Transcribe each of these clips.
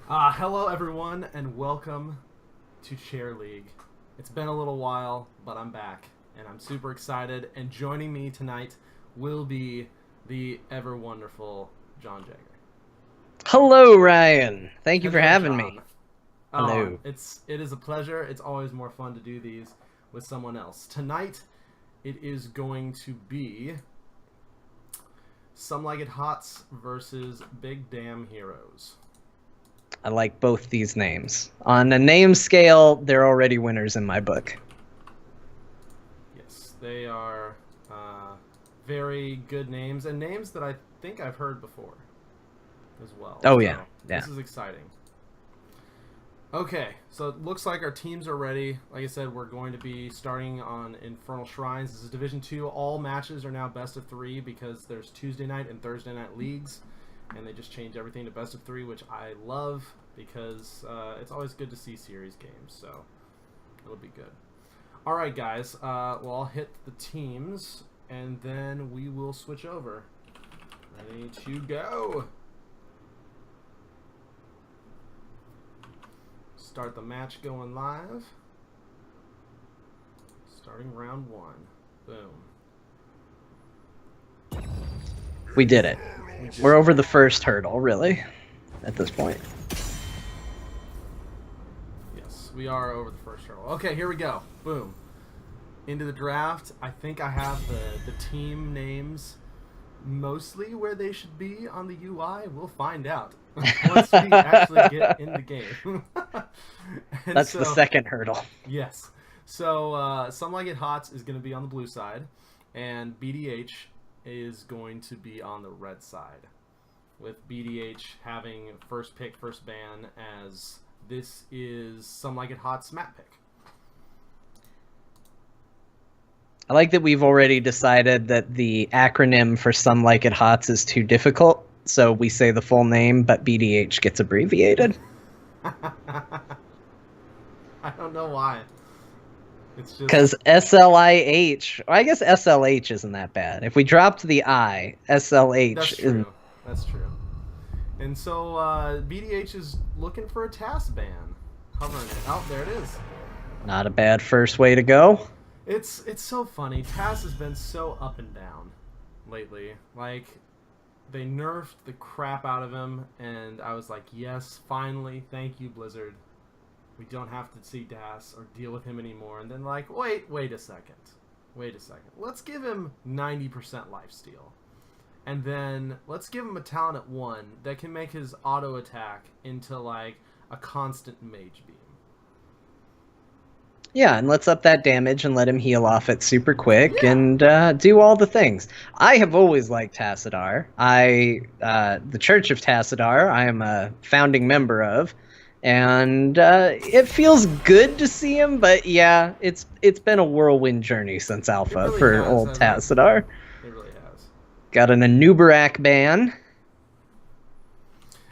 Hello everyone, and welcome to Chair League. It's been a little while, but I'm back, and I'm super excited. And joining me tonight will be the ever wonderful John Jagger. Hello, Ryan. Thank you for Hello, having me. John. Hello. It is a pleasure. It's always more fun to do these with someone else. Tonight, it is going to be Some Like It Hots versus Big Damn Heroes. I like both these names. On a name scale, they're already winners in my book. Yes, they are very good names, and names that I think I've heard before as well. Oh, yeah. This is exciting. Okay, so it looks like our teams are ready. Like I said, we're going to be starting on Infernal Shrines. This is Division 2. All matches are now best of 3 because there's Tuesday night and Thursday night leagues, and they just changed everything to best of 3, which I love because it's always good to see series games, so it'll be good. All right, guys. Well, I'll hit the teams, and then we will switch over. Ready to go. Start the match going live. Starting round 1. Boom. We did it. We're over the first hurdle, really, at this point. Yes, we are over the first hurdle. Okay, here we go. Boom. Into the draft. I think I have the team names mostly where they should be on the UI. We'll find out once we actually get in the game. That's the second hurdle. Yes. So Some Like It Hots is going to be on the blue side, and BDH is going to be on the red side, with BDH having first pick, first ban, as this is Some Like It Hot's map pick. I like that we've already decided that the acronym for Some Like It Hots is too difficult, so we say the full name, but BDH gets abbreviated. I don't know why. It's just because SLIH, I guess SLH isn't that bad. If we dropped the I, SLH. That's true. That's true. And so BDH is looking for a task ban. Hovering it. Oh, there it is. Not a bad first way to go. It's so funny. TAS has been so up and down lately. Like, they nerfed the crap out of him, and I was like, yes, finally, thank you, Blizzard. We don't have to see TAS or deal with him anymore. And then like, wait a second. Let's give him 90% lifesteal. And then let's give him a talent at 1 that can make his auto attack into like a constant mage beam. Yeah, and let's up that damage and let him heal off it super quick and do all the things. I have always liked Tassadar. The Church of Tassadar, I am a founding member of, and it feels good to see him, but yeah, it's been a whirlwind journey since Alpha really for has, old Tassadar. It really has. Got an Anubarak ban.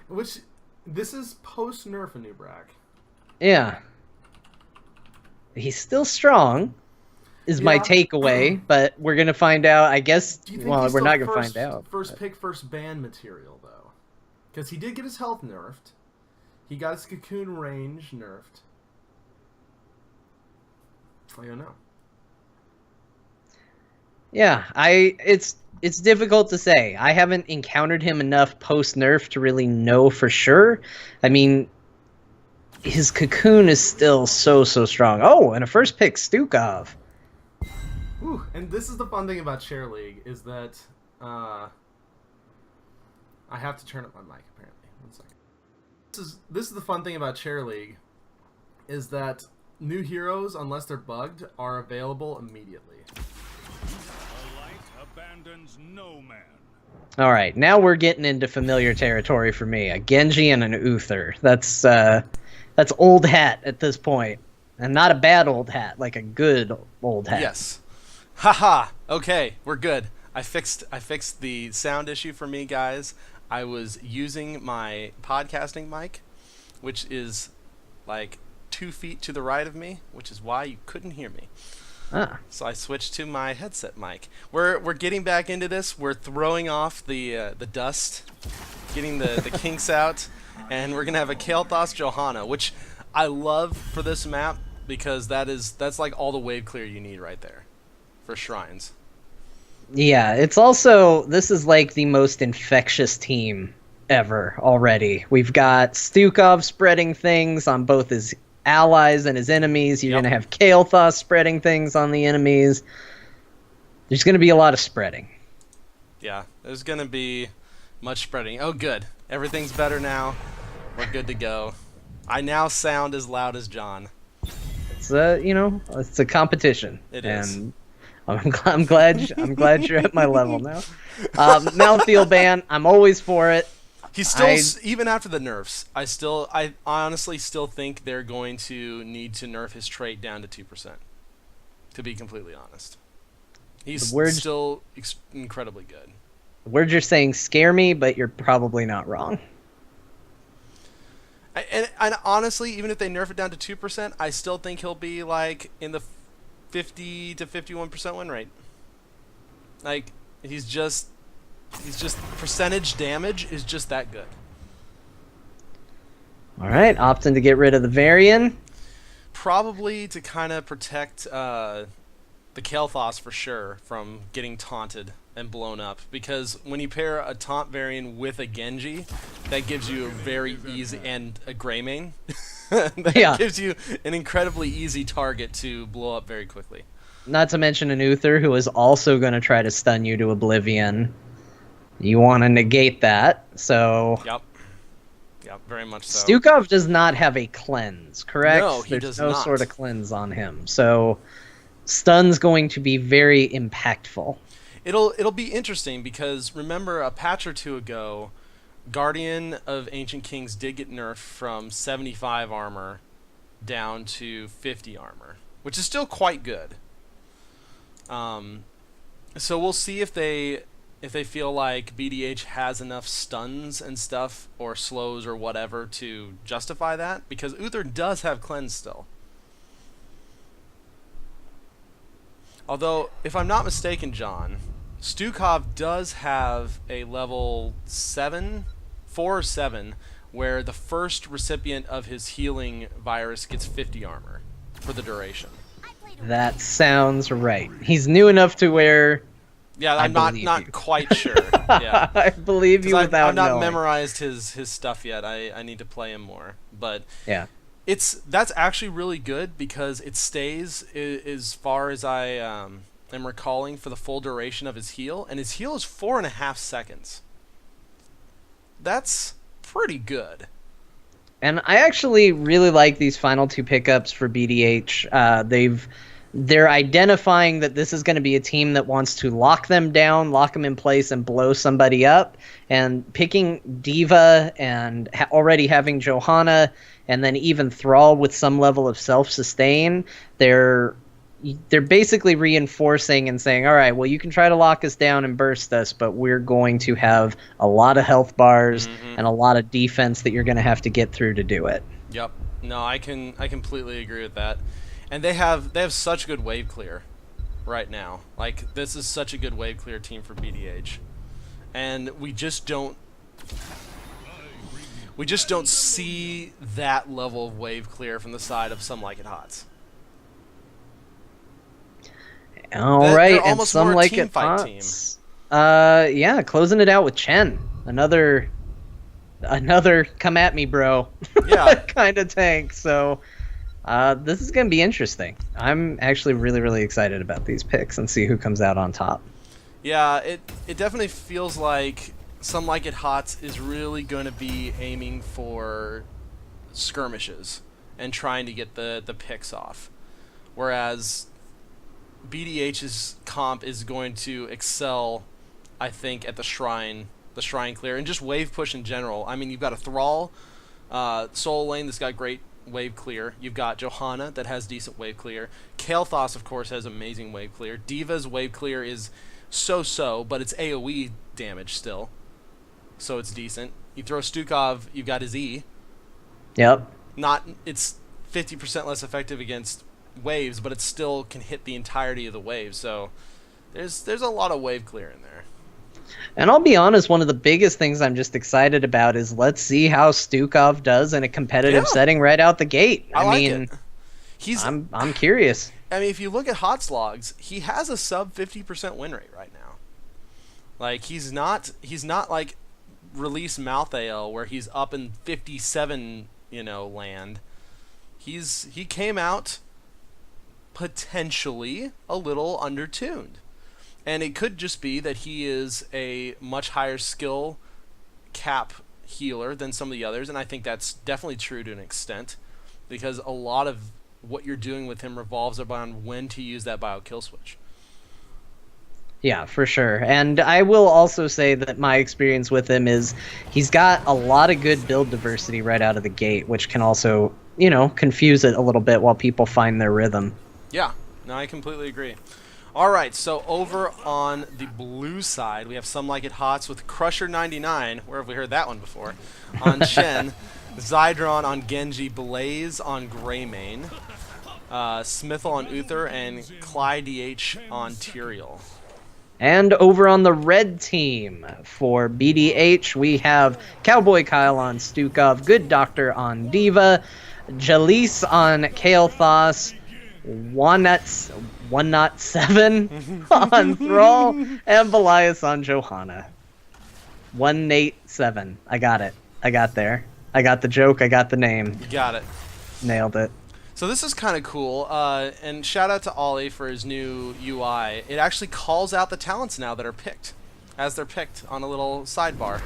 Which, this is post-nerf Anubarak. Yeah. He's still strong, is my takeaway, but we're going to find out, I guess. Well, we're not going to find out. First pick, first ban material, though. Because he did get his health nerfed. He got his cocoon range nerfed. I don't know. Yeah, it's difficult to say. I haven't encountered him enough post-nerf to really know for sure. I mean, his cocoon is still so strong. Oh, and a first pick, Stukov. Ooh, and this is the fun thing about Chair League, is that I have to turn up my mic, apparently. 1 second. This is the fun thing about Chair League, is that new heroes, unless they're bugged, are available immediately. The light abandons no man. All right, now we're getting into familiar territory for me. A Genji and an Uther. That's old hat at this point. And not a bad old hat, like a good old hat. Yes. Haha. Okay, we're good. I fixed the sound issue for me, guys. I was using my podcasting mic, which is like 2 feet to the right of me, which is why you couldn't hear me. So I switched to my headset mic. We're getting back into this. We're throwing off the dust, getting the kinks out, And we're going to have a Kael'thas Johanna, which I love for this map because that's like all the wave clear you need right there for shrines. Yeah, it's also, this is like the most infectious team ever already. We've got Stukov spreading things on both his allies and his enemies. You're going to have Kael'thas spreading things on the enemies. There's going to be a lot of spreading. Yeah, there's going to be much spreading. Oh, good. Everything's better now. We're good to go. I now sound as loud as John. It's it's a competition. It is. And I'm glad you're at my level now. Mouthfeel ban, I'm always for it. He's still, even after the nerfs, I honestly still think they're going to need to nerf his trait down to 2%, to be completely honest. He's still incredibly good. The words you're saying scare me, but you're probably not wrong. And honestly, even if they nerf it down to 2%, I still think he'll be like in the 50 to 51% win rate. Like, he's just percentage damage is just that good. All right, opting to get rid of the Varian. Probably to kind of protect the Kael'thas for sure from getting taunted and blown up, because when you pair a taunt Varian with a Genji, that gives you a very easy, and a Greymane, that gives you an incredibly easy target to blow up very quickly. Not to mention an Uther who is also going to try to stun you to oblivion. You want to negate that, so... Yep, very much so. Stukov does not have a cleanse, correct? No, he does not. There's no sort of cleanse on him, so stun's going to be very impactful. It'll be interesting because remember a patch or two ago, Guardian of Ancient Kings did get nerfed from 75 armor down to 50 armor, which is still quite good. So we'll see if they feel like BDH has enough stuns and stuff, or slows or whatever, to justify that, because Uther does have cleanse still. Although, if I'm not mistaken, John, Stukov does have a level 4 or 7, where the first recipient of his healing virus gets 50 armor for the duration. That sounds right. He's new enough to where... Yeah, I'm not quite sure. Yeah. I believe you without I've not knowing. memorized his stuff yet. I need to play him more. But yeah, that's actually really good because it stays as far as I am recalling for the full duration of his heal, and his heal is 4.5 seconds. That's pretty good. And I actually really like these final two pickups for BDH. They're identifying that this is going to be a team that wants to lock them down, lock them in place, and blow somebody up. And picking Diva and already having Johanna, and then even Thrall with some level of self-sustain, they're basically reinforcing and saying, all right, well, you can try to lock us down and burst us, but we're going to have a lot of health bars and a lot of defense that you're going to have to get through to do it. Yep. No, I completely agree with that. And they have such good wave clear right now. Like, this is such a good wave clear team for BDH. And we just don't see that level of wave clear from the side of some Like It Hots. All right, and some Like It It Hots team. Yeah, closing it out with Chen. Another come at me, bro. Yeah. kind of tank. So this is going to be interesting. I'm actually really, really excited about these picks and see who comes out on top. Yeah, it definitely feels like some Like It Hots is really going to be aiming for skirmishes and trying to get the picks off. Whereas BDH's comp is going to excel, I think, at the shrine clear and just wave push in general. I mean, you've got a Thrall soul lane that's got great wave clear. You've got Johanna that has decent wave clear. Kael'thas, of course, has amazing wave clear. Diva's wave clear is so-so, but it's AoE damage still, so it's decent. You throw Stukov, you've got his E. Yep. It's 50% less effective against waves, but it still can hit the entirety of the wave. So there's a lot of wave clear in there. And I'll be honest, one of the biggest things I'm just excited about is let's see how Stukov does in a competitive Yeah. setting right out the gate. I like mean, it. He's. I'm curious. I mean, if you look at Hot's logs, he has a sub 50% win rate right now. Like he's not like release Malthael where he's up in 57, land. He came out potentially a little undertuned. And it could just be that he is a much higher skill cap healer than some of the others, and I think that's definitely true to an extent, because a lot of what you're doing with him revolves around when to use that bio kill switch. Yeah, for sure. And I will also say that my experience with him is he's got a lot of good build diversity right out of the gate, which can also, confuse it a little bit while people find their rhythm. Yeah, no, I completely agree. All right, so over on the blue side, we have Some Like It Hots with Crusher 99. Where have we heard that one before? On Chen, Zydron on Genji, Blaze on Greymane, Smithel on Uther, and Clyde DH on Tyrael. And over on the red team for BDH, we have Cowboy Kyle on Stukov, Good Doctor on Diva, Jalise on Kael'Thas, One Not 7 on Thrall, and Belias on Johanna. 187. I got it. I got there. I got the joke. I got the name. You got it. Nailed it. So this is kind of cool, and shout out to Ollie for his new UI. It actually calls out the talents now that are picked, as they're picked on a little sidebar.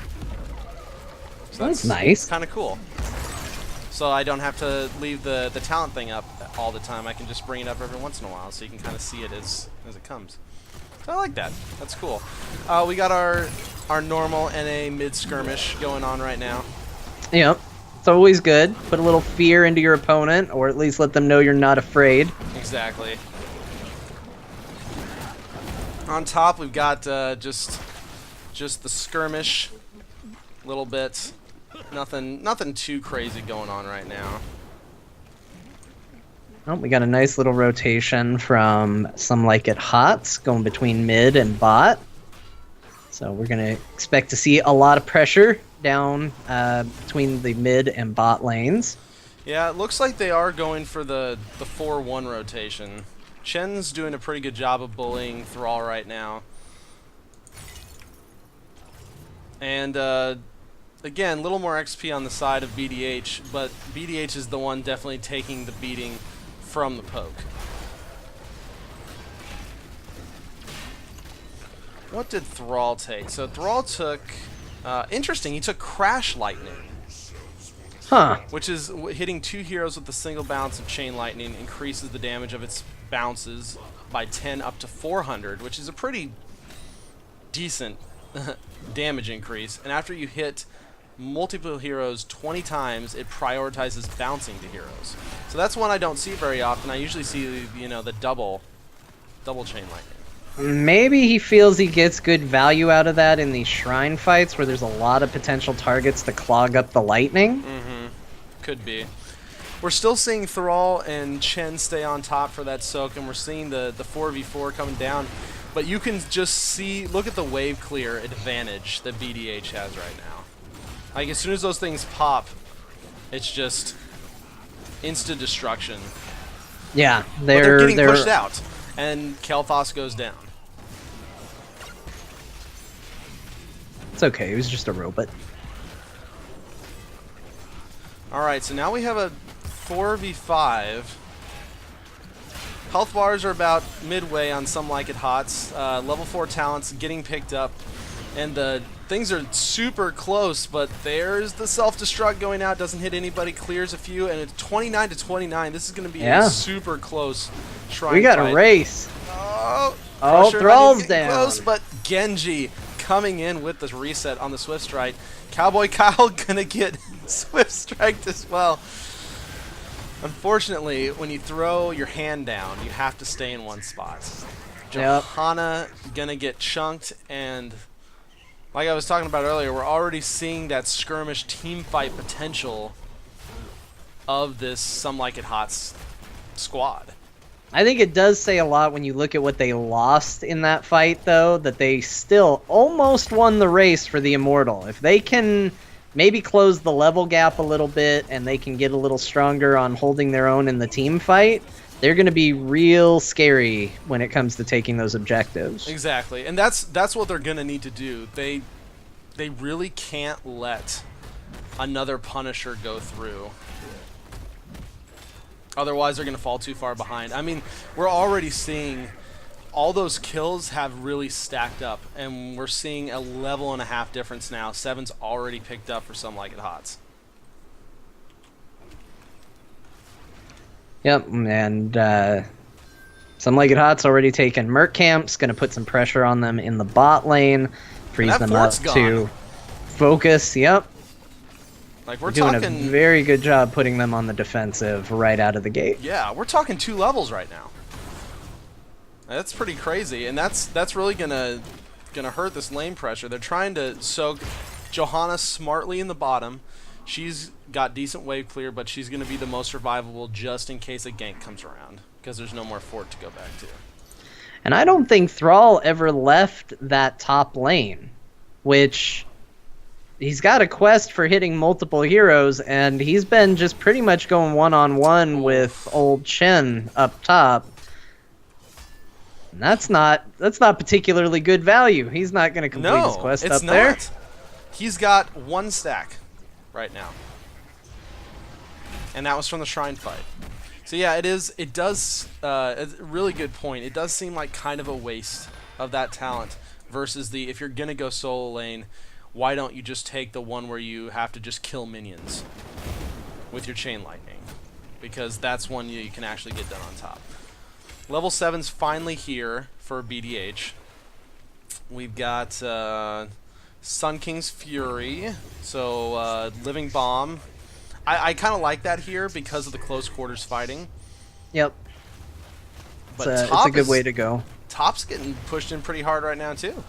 So That's nice. Kind of cool. So I don't have to leave the talent thing up all the time. I can just bring it up every once in a while, so you can kind of see it as it comes. So I like that. That's cool. We got our normal NA mid skirmish going on right now. Yep. It's always good. Put a little fear into your opponent, or at least let them know you're not afraid. Exactly. On top, we've got just the skirmish, little bit. Nothing too crazy going on right now. Oh, we got a nice little rotation from Some Like It Hots going between mid and bot. So we're going to expect to see a lot of pressure down between the mid and bot lanes. Yeah, it looks like they are going for the 4-1 rotation. Chen's doing a pretty good job of bullying Thrall right now. And again, a little more XP on the side of BDH, but BDH is the one definitely taking the beating from the poke. What did Thrall take? So Thrall took, interesting, he took Crash Lightning. Huh. Which is hitting 2 heroes with a single bounce of Chain Lightning increases the damage of its bounces by 10 up to 400, which is a pretty decent damage increase. And after you hit multiple heroes 20 times, it prioritizes bouncing to heroes. So that's one I don't see very often. I usually see, the double Chain Lightning. Maybe he feels he gets good value out of that in these shrine fights where there's a lot of potential targets to clog up the lightning. Could be. We're still seeing Thrall and Chen stay on top for that soak, and we're seeing the 4v4 coming down. But you can just see, look at the wave clear advantage that BDH has right now. Like, as soon as those things pop, it's just instant destruction. Yeah, But they're getting they're pushed out, and Kael'Thas goes down. It's okay. He was just a robot. Alright, so now we have a 4v5. Health bars are about midway on Some Like It Hots. Level 4 talents getting picked up. And the things are super close, but there's the self-destruct going out. Doesn't hit anybody, clears a few, and it's 29 to 29. This is going to be a super close shrine We got fight. a race. Oh, Thrall's down. Close, but Genji coming in with the reset on the Swift Strike. Cowboy Kyle gonna get Swift Striked as well. Unfortunately, when you throw your hand down, you have to stay in one spot. Johanna gonna get chunked, and like I was talking about earlier, we're already seeing that skirmish team fight potential of this Some Like It Hots squad. I think it does say a lot when you look at what they lost in that fight, though, that they still almost won the race for the Immortal. If they can maybe close the level gap a little bit and they can get a little stronger on holding their own in the team fight, they're going to be real scary when it comes to taking those objectives. Exactly, and that's what they're going to need to do. They really can't let another Punisher go through. Otherwise, they're going to fall too far behind. I mean, we're already seeing all those kills have really stacked up, and we're seeing a level and a half difference now. 7's already picked up for Some Like It Hots. Yep, and Some Like It Hot's already taken Merc camps, going to put some pressure on them in the bot lane, freeze them up to focus. Yep. Like we're doing talking a very good job putting them on the defensive right out of the gate. Yeah, we're talking 2 levels right now. That's pretty crazy, and that's really gonna hurt this lane pressure. They're trying to soak Johanna smartly in the bottom. She's got decent wave clear, but she's gonna be the most survivable just in case a gank comes around, because there's no more fort to go back to. And I don't think Thrall ever left that top lane, which he's got a quest for hitting multiple heroes, and he's been just pretty much going one-on-one with old Chen up top. And that's not particularly good value. He's not going to complete his quest up there. No, it's not. He's got 1 stack right now, and that was from the Shrine fight. So yeah, it's a really good point. It does seem like kind of a waste of that talent versus if you're going to go solo lane, why don't you just take the one where you have to just kill minions with your Chain Lightning? Because that's one you can actually get done on top. Level 7's finally here for BDH. We've got Sun King's Fury, so Living Bomb. I kind of like that here because of the close quarters fighting. Yep. But it's a good way to go. Top's getting pushed in pretty hard right now, too.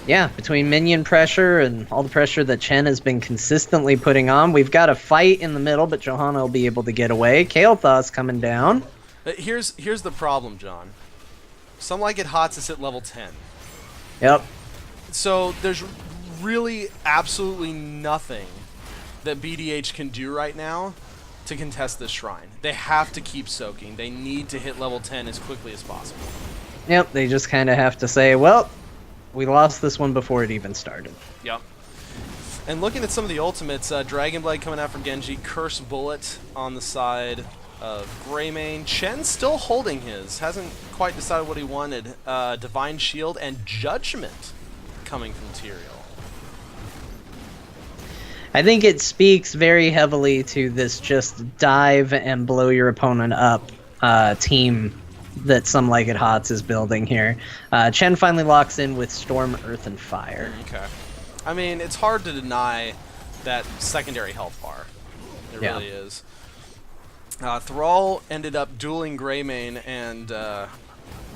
Yeah, between minion pressure and all the pressure that Chen has been consistently putting on, we've got a fight in the middle, but Johanna will be able to get away. Kael'thas coming down. Here's the problem, John. Some Like It Hots is at level 10. Yep. So there's really absolutely nothing that BDH can do right now to contest this shrine. They have to keep soaking. They need to hit level 10 as quickly as possible. Yep, they just kind of have to say, well, we lost this one before it even started. Yep. And looking at some of the ultimates, Dragon Blade coming out for Genji, Curse Bullet on the side of Greymane. Chen's still holding his. Hasn't quite decided what he wanted. Divine Shield and Judgment coming from Tyrael. I think it speaks very heavily to this just dive and blow your opponent up team that Some Like It Hots is building here. Chen finally locks in with Storm, Earth, and Fire. Okay. I mean, it's hard to deny that secondary health bar. It really is. Thrall ended up dueling Greymane and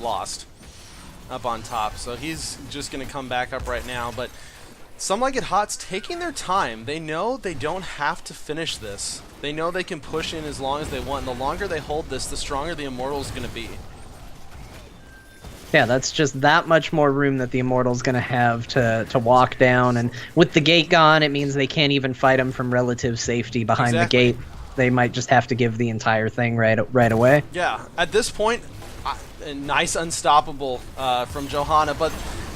lost up on top, so he's just going to come back up right now. But Some Like It Hot's taking their time. They know they don't have to finish this. They know they can push in as long as they want. And the longer they hold this, the stronger the Immortal is going to be. Yeah, that's just that much more room that the Immortal's going to have to walk down. And with the gate gone, it means they can't even fight him from relative safety behind the gate. They might just have to give the entire thing right away. Yeah, at this point, a nice unstoppable from Johanna, but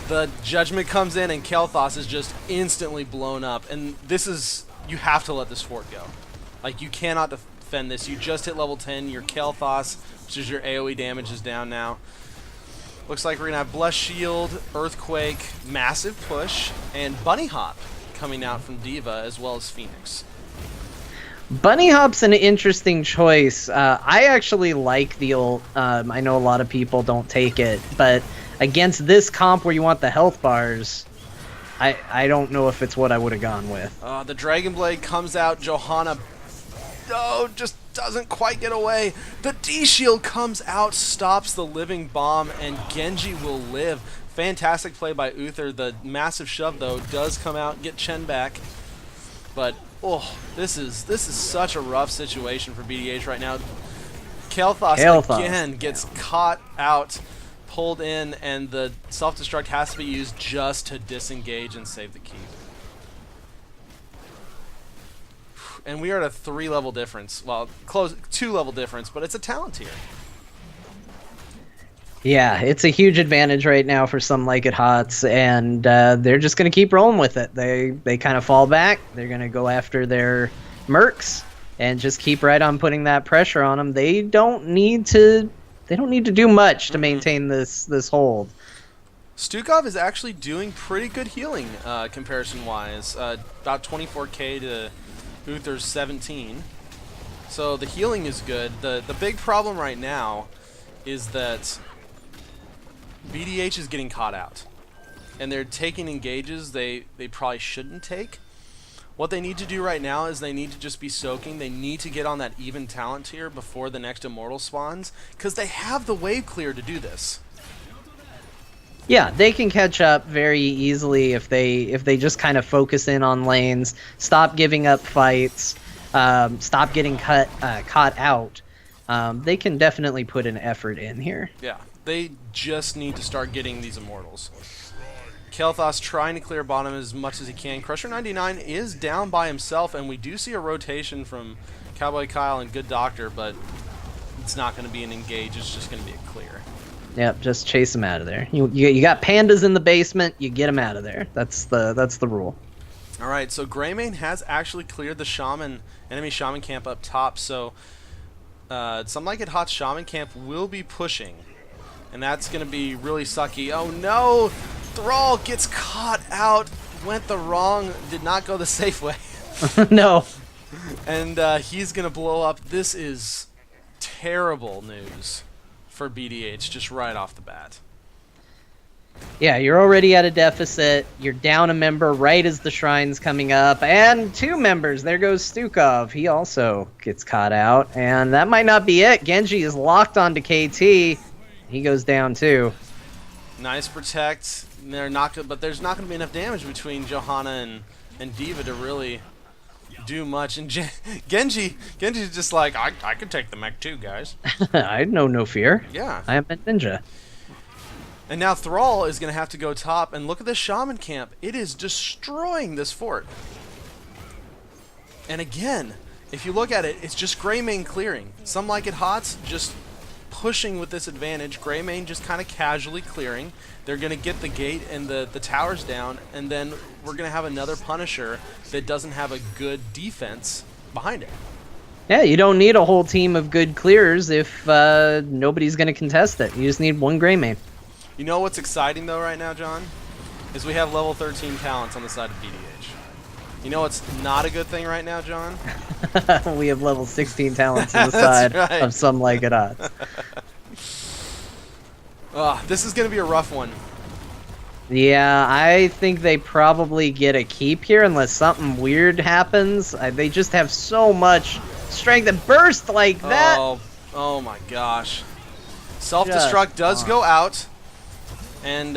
the Judgment comes in and Kael'thas is just instantly blown up. And this is, you have to let this fort go. Like, you cannot defend this. You just hit level 10, your Kael'thas, which is your AoE damage, is down now. Looks like we're going to have Blessed Shield, Earthquake, massive push, and Bunny Hop coming out from D.Va as well as Phoenix. Bunny Hop's an interesting choice. I actually like the ult. I know a lot of people don't take it, but against this comp where you want the health bars, I don't know if it's what I would have gone with. The Dragon Blade comes out. Johanna, just doesn't quite get away. The D-Shield comes out, stops the Living Bomb, and Genji will live. Fantastic play by Uther. The massive shove, though, does come out, get Chen back. But, this is such a rough situation for BDH right now. Kael'thas again gets caught out, pulled in, and the self-destruct has to be used just to disengage and save the keep. And we are at a 3-level difference. Well, 2-level difference, but it's a talent tier. Yeah, it's a huge advantage right now for some like it Hots, and they're just going to keep rolling with it. They kind of fall back. They're going to go after their mercs and just keep right on putting that pressure on them. They don't need to do much to maintain this hold. Stukov is actually doing pretty good healing comparison-wise. About 24k to Uther's 17. So the healing is good. The big problem right now is that BDH is getting caught out. And they're taking engages they probably shouldn't take. What they need to do right now is they need to just be soaking. They need to get on that even talent tier before the next Immortal spawns, because they have the wave clear to do this. Yeah, they can catch up very easily if they just kind of focus in on lanes, stop giving up fights, stop getting caught out. They can definitely put an effort in here. Yeah, they just need to start getting these Immortals. Kael'thas trying to clear bottom as much as he can. Crusher 99 is down by himself, and we do see a rotation from Cowboy Kyle and Good Doctor, but it's not going to be an engage. It's just going to be a clear. Yep, just chase him out of there. You got pandas in the basement. You get him out of there. That's the rule. All right, so Greymane has actually cleared the enemy shaman camp up top. So some like it hot shaman camp will be pushing, and that's going to be really sucky. Oh no! Thrall gets caught out, went the wrong, did not go the safe way. No. And he's going to blow up. This is terrible news for BDH just right off the bat. Yeah, you're already at a deficit. You're down a member right as the shrine's coming up. And 2 members. There goes Stukov. He also gets caught out. And that might not be it. Genji is locked onto KT. He goes down too. Nice protect. But there's not going to be enough damage between Johanna and D.Va to really do much. And Genji's just like, I could take the mech too, guys. I know no fear. Yeah. I am a ninja. And now Thrall is going to have to go top. And look at this shaman camp. It is destroying this fort. And again, if you look at it, it's just Greymane clearing. Some like it Hots just pushing with this advantage. Greymane just kind of casually clearing. They're going to get the gate and the towers down, and then we're going to have another Punisher that doesn't have a good defense behind it. Yeah, you don't need a whole team of good clears if nobody's going to contest it. You just need one Greymane. You know what's exciting, though, right now, John? Is we have level 13 talents on the side of BDH. You know what's not a good thing right now, John? We have level 16 talents on the side right. of some like it odds. This is going to be a rough one. Yeah, I think they probably get a keep here unless something weird happens. They just have so much strength and burst like that. Oh my gosh. Self-destruct does go out. And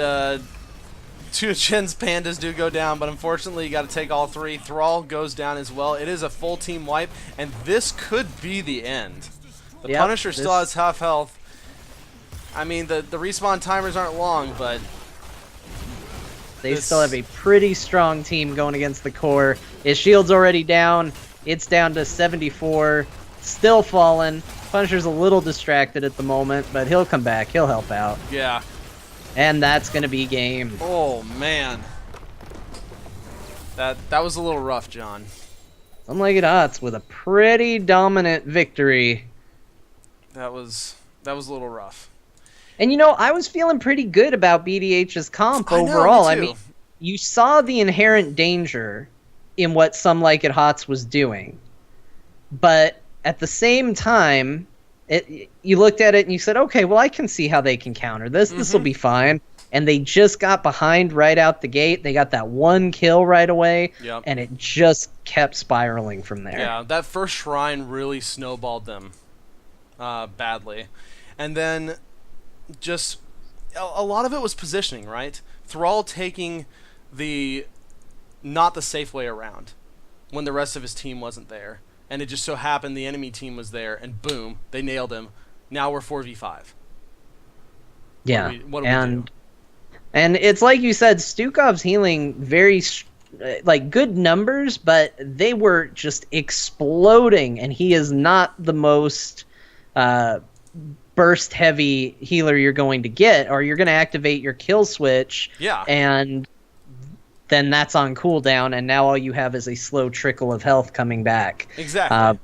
2 of Chen's pandas do go down, but unfortunately you got to take all 3. Thrall goes down as well. It is a full team wipe, and this could be the end. The Punisher still has half health. I mean, the respawn timers aren't long, but they still have a pretty strong team going against the core. His shield's already down. It's down to 74. Still falling. Punisher's a little distracted at the moment, but he'll come back. He'll help out. Yeah. And that's going to be game. Oh, man. That was a little rough, John. Unlike it odds with a pretty dominant victory. That was a little rough. And you know, I was feeling pretty good about BDH's comp overall. Me I too. mean, you saw the inherent danger in what Some Like It Hots was doing. But at the same time, you looked at it and you said, okay, well, I can see how they can counter this. This will be fine. And they just got behind right out the gate. They got that 1 kill right away. Yep. And it just kept spiraling from there. Yeah, that first shrine really snowballed them badly. And then just a lot of it was positioning, right? Thrall taking not the safe way around when the rest of his team wasn't there. And it just so happened the enemy team was there, and boom, they nailed him. Now we're 4v5. Yeah, What do we do? And it's like you said, Stukov's healing very like good numbers, but they were just exploding, and he is not the most burst heavy healer you're going to get, or you're going to activate your kill switch. Yeah. And then that's on cooldown, and now all you have is a slow trickle of health coming back. Exactly.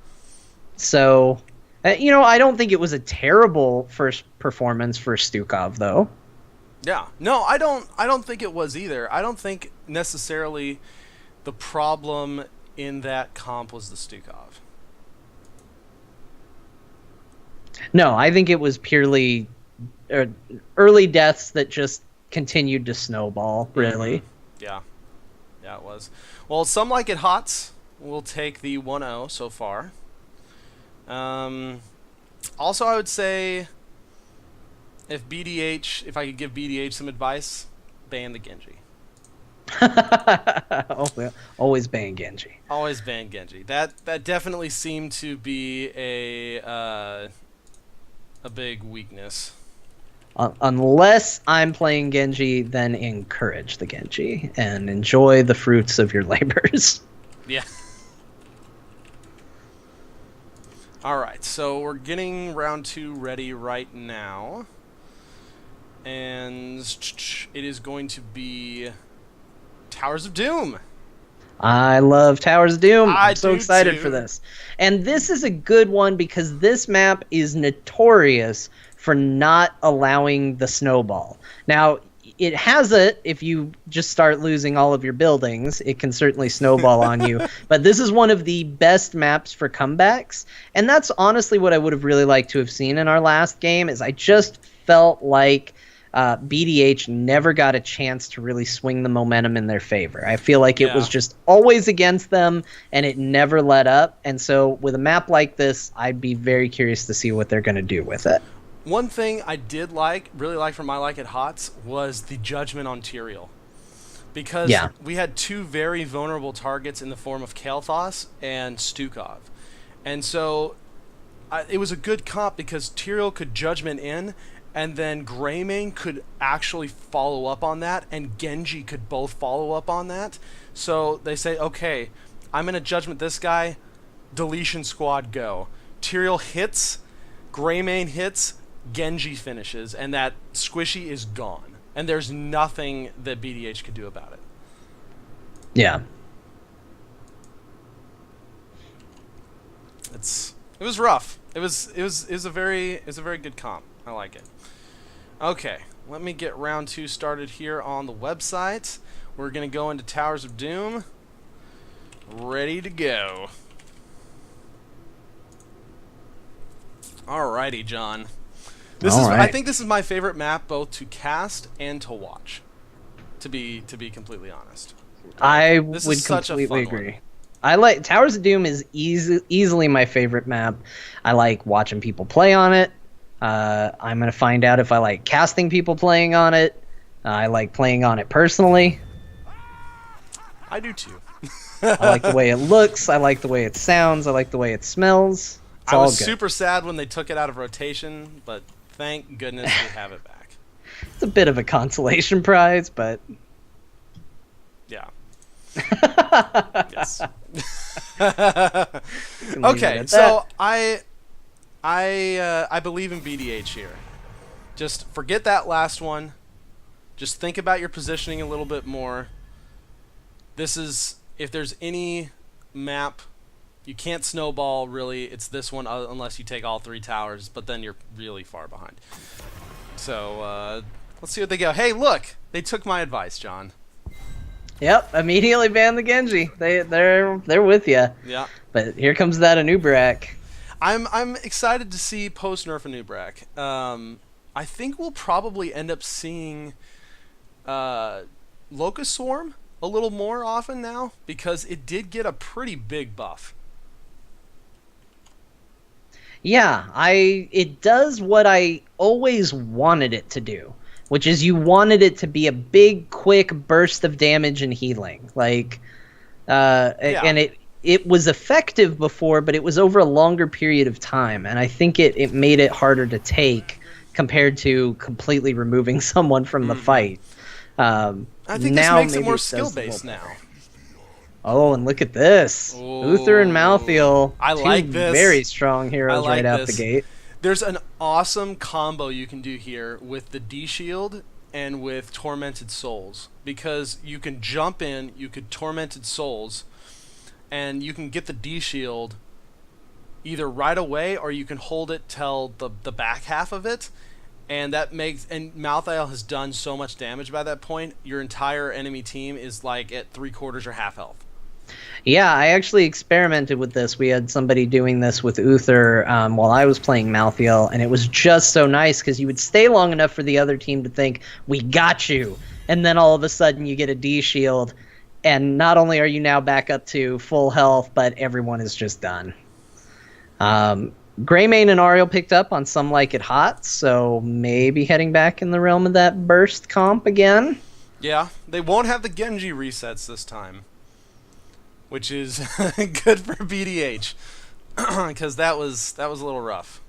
So, I don't think it was a terrible first performance for Stukov, though. Yeah. No, I don't think it was either. I don't think necessarily the problem in that comp was the Stukov. No, I think it was purely early deaths that just continued to snowball, really. Yeah. Yeah, it was. Well, some like it hots. We'll take the 1-0 so far. Also, I would say if I could give BDH some advice, ban the Genji. Always ban Genji. Always ban Genji. That definitely seemed to be a big weakness. Unless I'm playing Genji, then encourage the Genji and enjoy the fruits of your labors. Yeah. Alright, so we're getting round 2 ready right now. And it is going to be Towers of Doom. I love Towers of Doom. I'm so do excited too. for this. And this is a good one because this map is notorious for not allowing the snowball. Now, it has it if you just start losing all of your buildings. It can certainly snowball on you. But this is one of the best maps for comebacks. And that's honestly what I would have really liked to have seen in our last game, is I just felt like BDH never got a chance to really swing the momentum in their favor. I feel like it was just always against them, and it never let up. And so with a map like this, I'd be very curious to see what they're going to do with it. One thing I did really like from my like at HOTS was the judgment on Tyrael. Because we had two very vulnerable targets in the form of Kael'thas and Stukov. And so it was a good comp because Tyrael could judgment in, and then Greymane could actually follow up on that, and Genji could both follow up on that. So they say, okay, I'm going to judgment this guy, deletion squad go. Tyrael hits, Greymane hits, Genji finishes, and that squishy is gone. And there's nothing that BDH could do about it. Yeah. It was rough. It was a very good comp. I like it. Okay, let me get round 2 started here on the website. We're gonna go into Towers of Doom. Ready to go. Alrighty, John. I think this is my favorite map, both to cast and to watch. To be completely honest. I would completely agree. I like Towers of Doom is easily my favorite map. I like watching people play on it. I'm gonna find out if I like casting people playing on it. I like playing on it personally. I do too. I like the way it looks. I like the way it sounds. I like the way it smells. I was super sad when they took it out of rotation, but thank goodness we have it back. It's a bit of a consolation prize, but yeah. Yes. Okay, so I believe in BDH here. Just forget that last one. Just think about your positioning a little bit more. This is, if there's any map you can't snowball, really, it's this one unless you take all 3 towers, but then you're really far behind. So, let's see what they go. Hey, look! They took my advice, John. Yep, immediately ban the Genji. They're with you. Yeah. But here comes that Anub'arak. I'm excited to see post-nerf Anub'arak. I think we'll probably end up seeing Locust Swarm a little more often now, because it did get a pretty big buff. Yeah, it does what I always wanted it to do, which is you wanted it to be a big, quick burst of damage and healing. Like, and it was effective before, but it was over a longer period of time, and I think it made it harder to take compared to completely removing someone from the fight. I think this Now makes it maybe more does a little skill-based better. now. Oh, and look at this. Uther and Malthael, I like this. very strong I heroes like right out the this. gate. There's an awesome combo you can do here with the D-Shield and with Tormented Souls, because you can jump in, you could Tormented Souls, and you can get the D-Shield either right away or you can hold it till the back half of it, and that makes, and Malthael has done so much damage by that point, your entire enemy team is like at 3/4 or half health. Yeah, I actually experimented with this. We had somebody doing this with Uther while I was playing Malthael, and it was just so nice because you would stay long enough for the other team to think, we got you, and then all of a sudden you get a D-Shield, and not only are you now back up to full health, but everyone is just done. Greymane and Ariel picked up on Some Like It Hot, so maybe heading back in the realm of that burst comp again. Yeah, they won't have the Genji resets this time, which is good for BDH, because that was a little rough.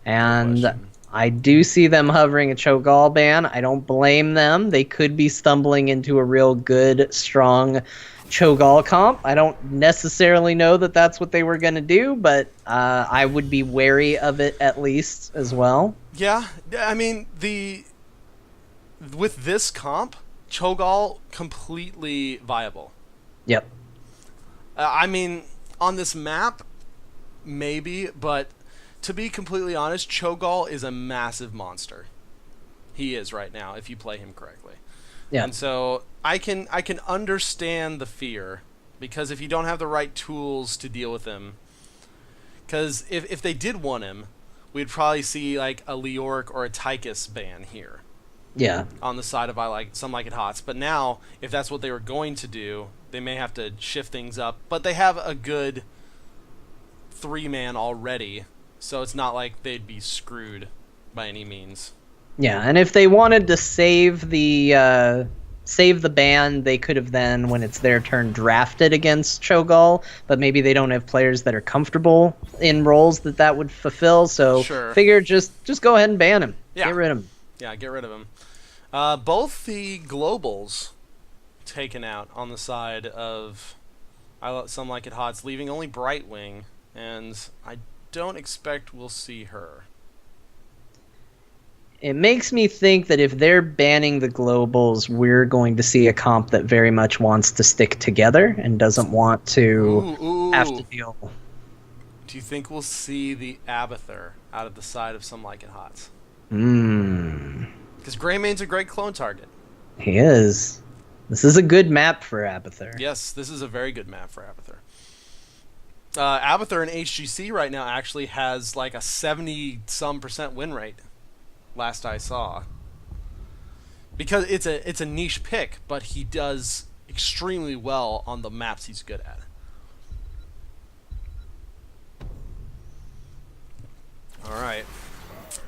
And I do see them hovering a Cho'Gall ban. I don't blame them. They could be stumbling into a real good, strong Cho'Gall comp. I don't necessarily know that that's what they were going to do, but I would be wary of it at least as well. Yeah, I mean, with this comp, Cho'Gall completely viable. Yep. I mean, on this map, maybe, but to be completely honest, Cho'Gall is a massive monster. He is right now, if you play him correctly. Yeah. And so I can understand the fear, because if you don't have the right tools to deal with him, because if they did want him, we'd probably see like a Leoric or a Tychus ban here. Yeah. On the side of Some Like It Hots. But now, if that's what they were going to do, they may have to shift things up. But they have a good 3-man already, so it's not like they'd be screwed by any means. Yeah, and if they wanted to save the ban, they could have then, when it's their turn, drafted against Cho'Gall, but maybe they don't have players that are comfortable in roles that would fulfill, so Sure. figure just go ahead and ban him. Yeah. Get rid of him. Yeah, get rid of him. Both the globals taken out on the side of Some Like It Hots, leaving only Brightwing, and I don't expect we'll see her. It makes me think that if they're banning the globals, we're going to see a comp that very much wants to stick together and doesn't want to have to deal. Do you think we'll see the Abathur out of the side of Some Like It Hots? Because Greymane's a great clone target. He is. This is a good map for Abathur. Yes, this is a very good map for Abathur. Abathur in HGC right now actually has like a 70-some% win rate, last I saw. Because it's a niche pick, but he does extremely well on the maps he's good at. Alright.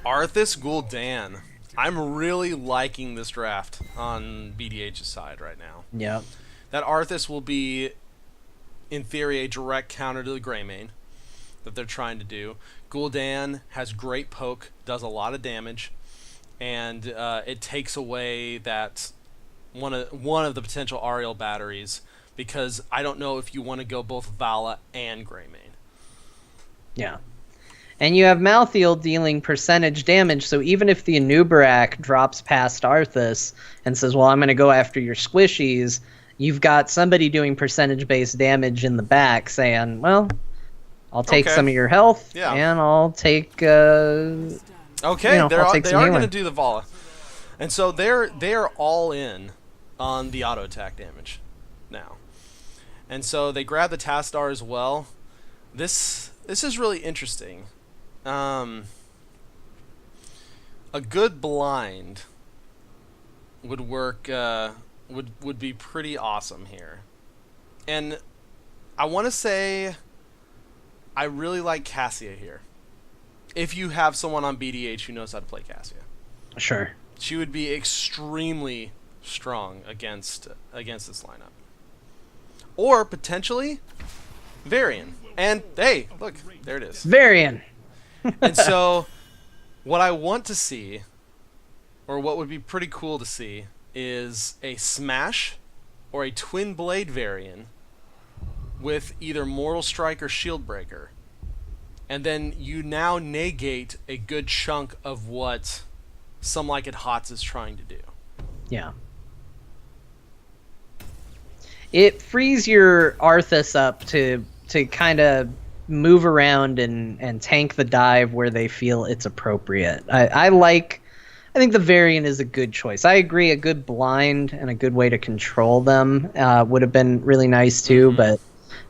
Arthas Gul'dan. I'm really liking this draft on BDH's side right now. Yep. That Arthas will be, in theory, a direct counter to the Greymane that they're trying to do. Gul'dan has great poke, does a lot of damage, and it takes away that one of the potential Ariel batteries, because I don't know if you want to go both Vala and Greymane. Yeah. And you have Malthael dealing percentage damage, so even if the Anubarak drops past Arthas and says, well, I'm going to go after your squishies, you've got somebody doing percentage-based damage in the back saying, well, I'll take some of your health, and I'll take... Okay, they are going to do the Vala. And so they are all in on the auto attack damage now. And so they grab the Tastar as well. This is really interesting. A good blind would work, would be pretty awesome here. And I want to say I really like Cassia here. If you have someone on BDH who knows how to play Cassia. Sure. She would be extremely strong against this lineup. Or potentially Varian. And, hey, look, there it is. Varian. And so, what I want to see, or what would be pretty cool to see, is a Smash or a Twin Blade Varian with either Mortal Strike or Shield Breaker. And then you now negate a good chunk of what Some Like It Hots is trying to do. Yeah. It frees your Arthas up to kind of move around and tank the dive where they feel it's appropriate. I think the Varian is a good choice. I agree, a good blind and a good way to control them would have been really nice too, but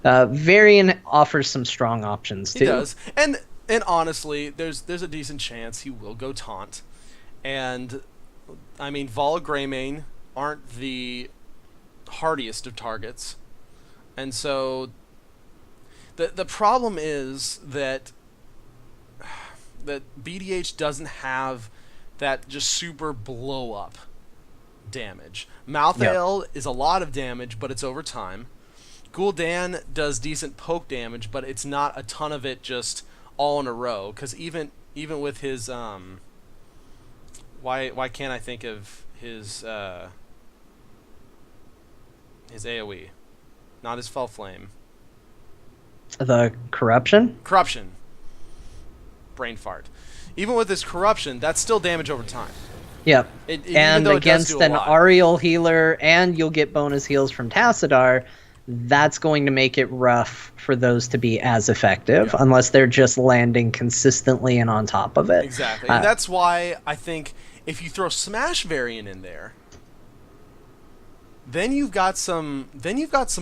Varian offers some strong options too. He does. And honestly, there's a decent chance he will go taunt. And I mean, Vala Greymane aren't the hardiest of targets. And so the problem is that BDH doesn't have that just super blow up damage. Malthael is a lot of damage, but it's over time. Gul'dan does decent poke damage, but it's not a ton of it just all in a row. Because even with his why can't I think of his AoE, not his Fell Flame. The corruption. Brain fart. Even with his corruption, that's still damage over time. Yep. Even though it does against do a an lot. Ariel healer, and you'll get bonus heals from Tassadar, that's going to make it rough for those to be as effective, unless they're just landing consistently and on top of it. Exactly. And that's why I think if you throw Smash Variant in there, then you've got some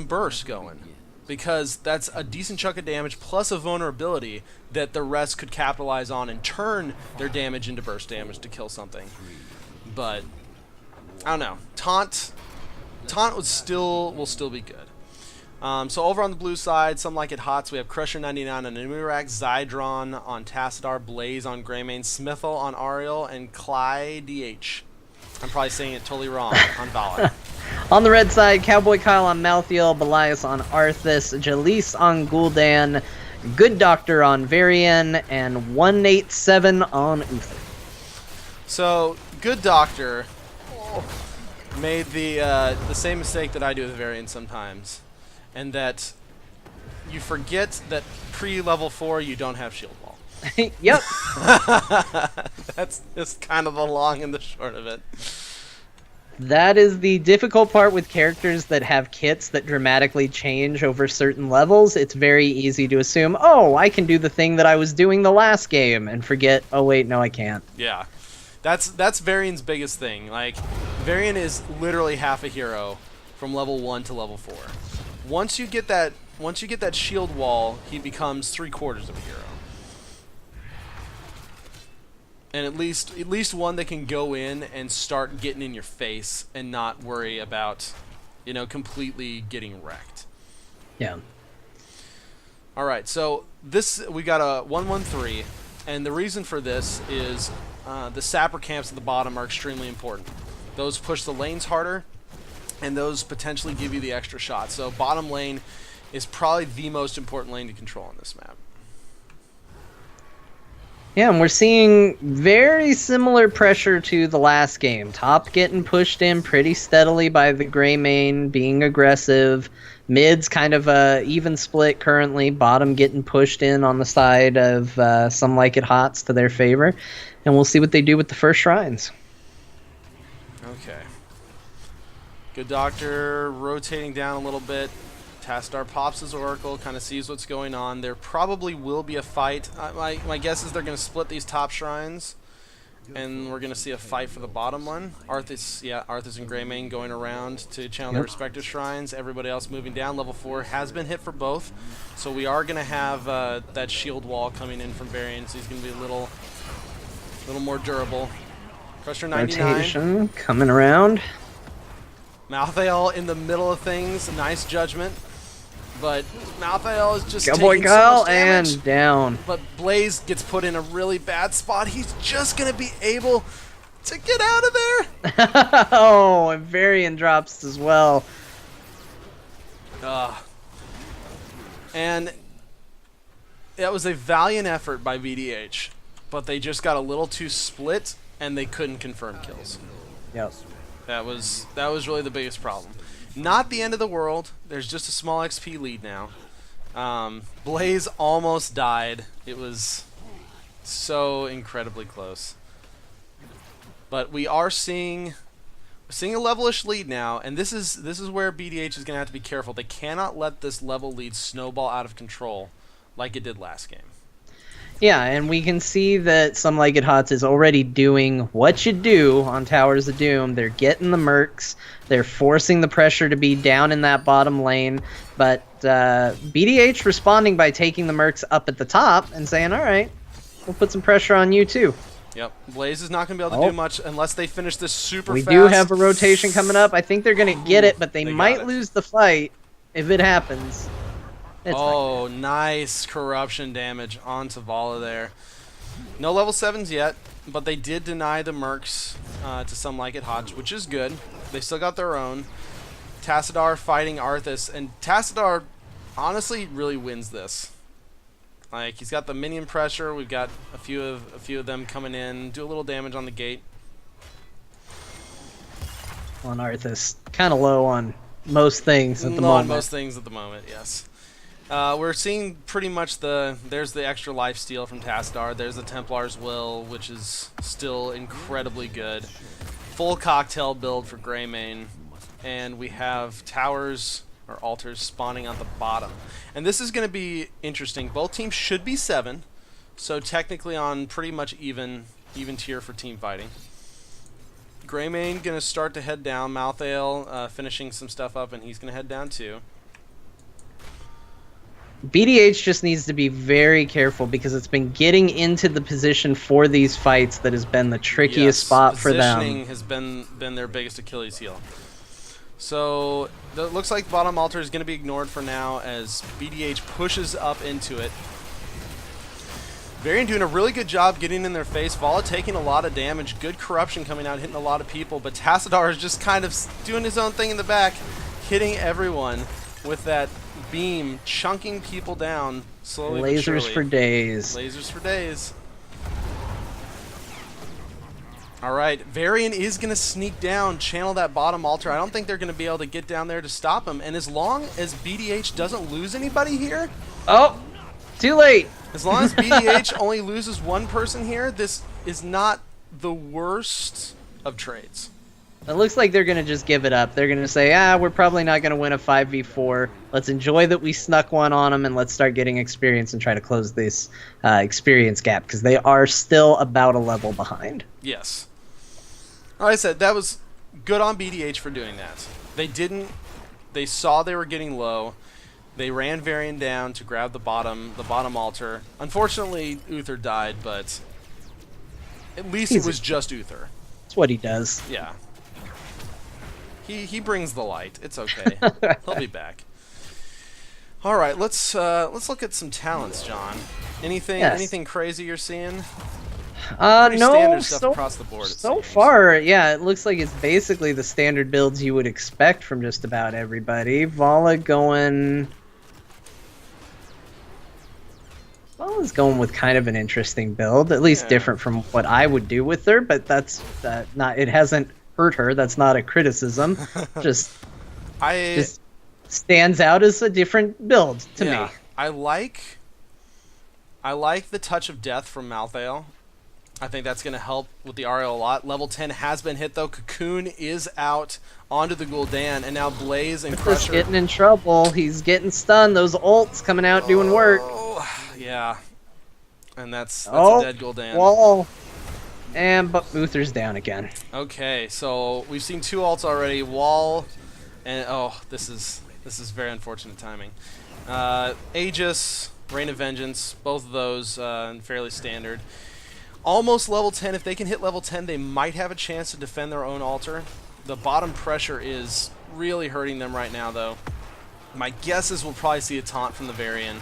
burst going. Because that's a decent chunk of damage plus a vulnerability that the rest could capitalize on and turn their damage into burst damage to kill something. But I don't know. Taunt will still be good. So over on the blue side, Some Like It Hots, we have Crusher 99 on Numerak, Zydron on Tassadar, Blaze on Greymane, Smithel on Ariel, and Clyde DH. I'm probably saying it totally wrong on Vala. On the red side, Cowboy Kyle on Malthael, Belias on Arthas, Jalise on Gul'dan, Good Doctor on Varian, and 187 on Uther. So, Good Doctor made the same mistake that I do with Varian sometimes, and that you forget that pre-level 4 you don't have shield wall. Yep. That's just kind of the long and the short of it. That is the difficult part with characters that have kits that dramatically change over certain levels. It's very easy to assume, oh, I can do the thing that I was doing the last game, and forget, oh wait, no I can't. Yeah. That's Varian's biggest thing. Like, Varian is literally half a hero from level 1 to level 4. Once you get that shield wall, he becomes 3/4 of a hero. And at least one that can go in and start getting in your face and not worry about, completely getting wrecked. Yeah. All right, so we got a 1-1-3, and the reason for this is the sapper camps at the bottom are extremely important. Those push the lanes harder, and those potentially give you the extra shot. So bottom lane is probably the most important lane to control on this map. Yeah, and we're seeing very similar pressure to the last game. Top getting pushed in pretty steadily by the Greymane, being aggressive. Mid's kind of a even split currently. Bottom getting pushed in on the side of Some Like It Hots to their favor. And we'll see what they do with the first shrines. Okay. Good Doctor rotating down a little bit. Tassadar pops his Oracle, kind of sees what's going on. There probably will be a fight. My guess is they're going to split these top shrines, and we're going to see a fight for the bottom one. Arthas and Greymane going around to channel their respective shrines. Everybody else moving down. Level 4 has been hit for both, so we are going to have that shield wall coming in from Varian, so he's going to be a little more durable. Crusher 99. Rotation coming around. Malthael in the middle of things. Nice judgment. But Malthael is just Cowboy taking Kyle so much damage. and down. But Blaze gets put in a really bad spot. He's just going to be able to get out of there. Oh, and Varian drops as well. And it was a valiant effort by VDH, but they just got a little too split, and they couldn't confirm kills. Yep. That was really the biggest problem. Not the end of the world. There's just a small XP lead now. Blaze almost died. It was so incredibly close. But we are seeing a levelish lead now, and this is where BDH is going to have to be careful. They cannot let this level lead snowball out of control like it did last game. Yeah, and we can see that Some Like It Hot is already doing what you do on Towers of Doom. They're getting the mercs. They're forcing the pressure to be down in that bottom lane. But BDH responding by taking the mercs up at the top and saying, all right, we'll put some pressure on you too. Yep, Blaze is not going to be able to do much unless they finish this super fast. We do have a rotation coming up. I think they're going to get it, but they might lose the fight if it happens. Oh, nice corruption damage onto Vala there. No level 7s yet, but they did deny the mercs to Some Like It Hot, which is good. They still got their own. Tassadar fighting Arthas, and Tassadar honestly really wins this. Like, he's got the minion pressure. We've got a few of them coming in, do a little damage on the gate. On Arthas, kind of low on most things at the moment. On most things at the moment, yes. We're seeing pretty much there's the extra life steal from Tassadar. There's the Templar's Will, which is still incredibly good. Full cocktail build for Greymane. And we have towers or altars spawning on the bottom. And this is going to be interesting. Both teams should be 7, so technically on pretty much even tier for team fighting. Greymane going to start to head down. Malthael finishing some stuff up, and he's going to head down too. BDH just needs to be very careful because it's been getting into the position for these fights that has been the trickiest spot for them. Positioning has been their biggest Achilles heel. So it looks like bottom altar is going to be ignored for now as BDH pushes up into it. Varian doing a really good job getting in their face. Vala taking a lot of damage. Good corruption coming out, hitting a lot of people. But Tassadar is just kind of doing his own thing in the back, hitting everyone with that beam, chunking people down slowly but surely. Lasers for days. Lasers for days. All right, Varian is going to sneak down, channel that bottom altar. I don't think they're going to be able to get down there to stop him. And as long as BDH doesn't lose anybody here... Oh, too late. As long as BDH only loses one person here, this is not the worst of trades. It looks like they're going to just give it up. They're going to say, we're probably not going to win a 5v4. Let's enjoy that we snuck one on them, and let's start getting experience and try to close this experience gap, because they are still about a level behind. Yes. Like I said, that was good on BDH for doing that. They saw they were getting low. They ran Varian down to grab the bottom altar. Unfortunately, Uther died, but at least it was just Uther. That's what he does. Yeah. He brings the light. It's okay. He'll be back. All right, let's look at some talents, John. Anything crazy you're seeing? No. Standard stuff across the board. So far, yeah, it looks like it's basically the standard builds you would expect from just about everybody. Vala's going with kind of an interesting build, at least different from what I would do with her, but that's not. It hasn't hurt her. That's not a criticism. just stands out as a different build to me. I like the touch of death from Malthael. I think that's going to help with the RL a lot. Level 10 has been hit, though. Cocoon is out onto the Gul'dan, and now Blaze and Crusher... He's getting in trouble. He's getting stunned. Those ults coming out doing work. Yeah. And that's a dead Gul'dan. Wall. But Uther's down again. Okay, so we've seen 2 ults already. Wall and... Oh, this is very unfortunate timing. Aegis, Reign of Vengeance, both of those fairly standard. Almost level 10. If they can hit level 10, they might have a chance to defend their own altar. The bottom pressure is really hurting them right now, though. My guess is we'll probably see a taunt from the Varian.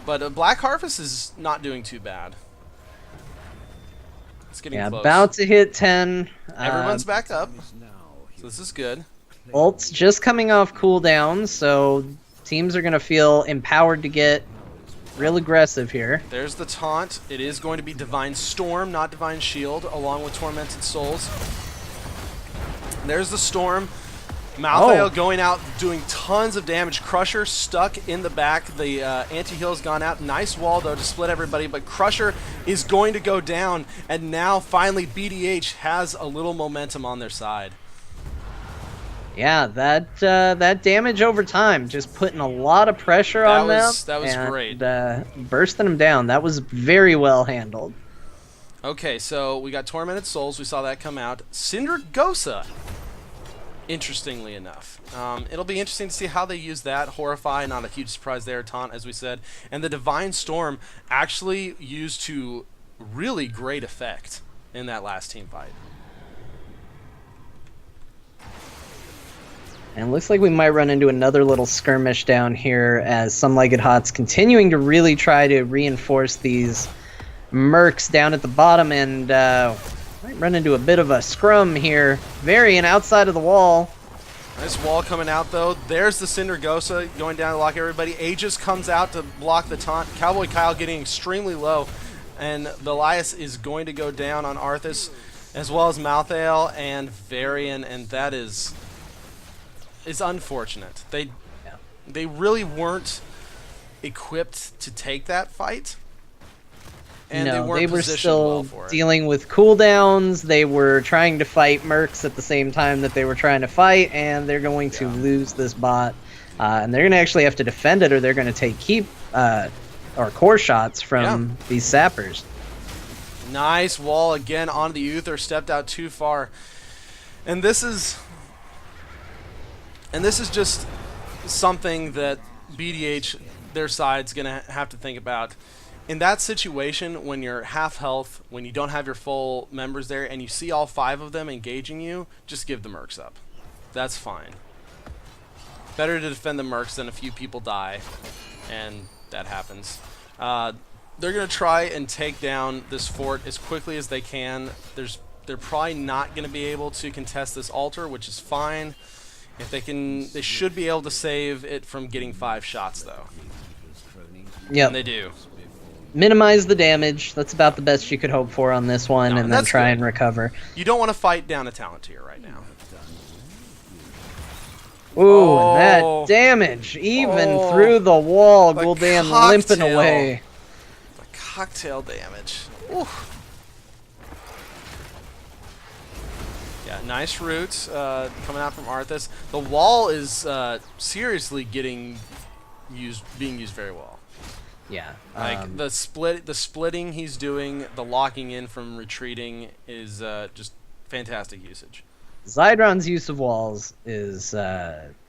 But Black Harvest is not doing too bad. It's getting close. About to hit 10. Everyone's back up. So this is good. Ult's just coming off cooldown, so Teams are going to feel empowered to get real aggressive here. There's the taunt. It is going to be Divine Storm, not Divine Shield, along with Tormented Souls. There's the Storm. Malthael going out, doing tons of damage. Crusher stuck in the back. The anti-heal's gone out. Nice wall, though, to split everybody. But Crusher is going to go down. And now, finally, BDH has a little momentum on their side. Yeah, that damage over time, just putting a lot of pressure on them. That was great. Bursting them down. That was very well handled. Okay, so we got Tormented Souls. We saw that come out. Syndragosa, interestingly enough. It'll be interesting to see how they use that. Horrify, not a huge surprise there. Taunt, as we said. And the Divine Storm actually used to really great effect in that last team fight. And it looks like we might run into another little skirmish down here as Some Legged Hot's continuing to really try to reinforce these mercs down at the bottom, and might run into a bit of a scrum here. Varian outside of the wall. Nice wall coming out, though. There's the Syndragosa going down to lock everybody. Aegis comes out to block the taunt. Cowboy Kyle getting extremely low, and the Elias is going to go down on Arthas, as well as Malthael and Varian, and that is unfortunate. They really weren't equipped to take that fight, and No, they were positioned still well for it. dealing with cooldowns. They were trying to fight mercs at the same time that they were trying to fight, and they're going to lose this bot. And they're going to actually have to defend it, or they're going to take or core shots from these sappers. Nice wall again on the Uther, stepped out too far. And this is just something that BDH, their side's going to have to think about. In that situation, when you're half health, when you don't have your full members there, and you see all 5 of them engaging you, just give the mercs up. That's fine. Better to defend the mercs than a few people die, and that happens. They're going to try and take down this fort as quickly as they can. They're probably not going to be able to contest this altar, which is fine. If they can, they should be able to save it from getting 5 shots, though. Yeah, And they do. Minimize the damage. That's about the best you could hope for on this one, and then try and recover. You don't want to fight down a talent tier right now. Ooh, that damage, even through the wall, The Gul'dan limping cocktail. away. The cocktail damage. Ooh. Yeah, nice roots coming out from Arthas. The wall is seriously being used very well. Yeah. Like the splitting he's doing, the locking in from retreating is just fantastic usage. Zydron's use of walls is